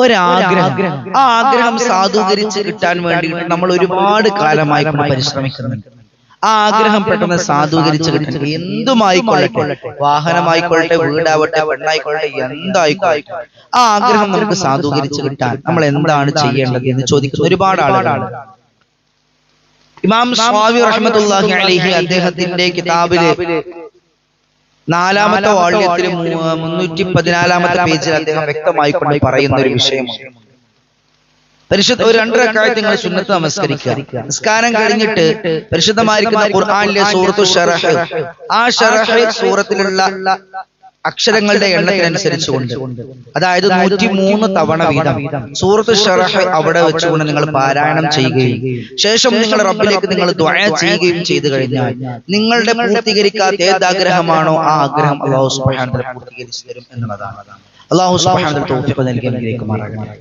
ഒരാഗ്രഹം. ആ ആഗ്രഹം സാധൂകരിച്ച് കിട്ടാൻ വേണ്ടി നമ്മൾ ഒരുപാട് കാലമായി പരിശ്രമിക്കുന്നുണ്ട്. ആ ആഗ്രഹം പെട്ടെന്ന് സാധൂകരിച്ച് കിട്ടണം. എന്തുമായിക്കൊള്ളട്ടെ, വാഹനമായിക്കൊള്ളട്ടെ, വീടാവട്ടെ, പെണ്ണായിക്കൊള്ളട്ടെ, എന്തായിക്കൊള്ളട്ടെ, ആ ആഗ്രഹം നമുക്ക് സാധൂകരിച്ച് കിട്ടാൻ നമ്മൾ എന്താണ് ചെയ്യേണ്ടത് എന്ന് ചോദിക്കുന്ന ഒരുപാട് ആളുകളാണ്. ഇമാം സ്വാവി റഹ്മത്തുള്ളാഹി അലൈഹി അദ്ദേഹത്തിന്റെ കിതാബില് 4-ാമത്തെ വാള്യത്തില് 314-ാമത്തെ പേജിൽ അദ്ദേഹം വ്യക്തമായിക്കൊണ്ട് പറയുന്ന ഒരു വിഷയമാണ്. പരിശുദ്ധ ഒരു 2 റക്അത്ത് നിങ്ങൾ സുന്നത്ത് നമസ്കരിക്കുക. നിസ്കാരം കഴിഞ്ഞിട്ട് പരിശുദ്ധമായിരിക്കുന്ന ഖുർആനിലെ സൂറത്തു ശറഹ്, ആ ശറഹ് സൂറത്തിലുള്ള അക്ഷരങ്ങളുടെ എണ്ണത്തിനനുസരിച്ചുകൊണ്ട്, അതായത് 103 തവണ വീതം സൂറത്തു ശറഹ് അവിടെ വെച്ചുകൊണ്ട് നിങ്ങൾ പാരായണം ചെയ്യുകയും ശേഷം നിങ്ങൾ റബ്ബിലേക്ക് നിങ്ങൾ ദുആ ചെയ്യുകയും ചെയ്തു കഴിഞ്ഞാൽ നിങ്ങളുടെ പൂർത്തീകരിക്കാത്ത ഏതാഗ്രഹമാണോ ആ ആഗ്രഹം അല്ലാഹു സുബ്ഹാനഹു വ തആല പൂർത്തീകരിച്ചു തരും എന്നുള്ളതാണ്. അല്ലാഹു സുബ്ഹാനഹു വ തആല തൗഫീഖ് നൽകി അനുഗ്രഹിക്കുമാറാകട്ടെ.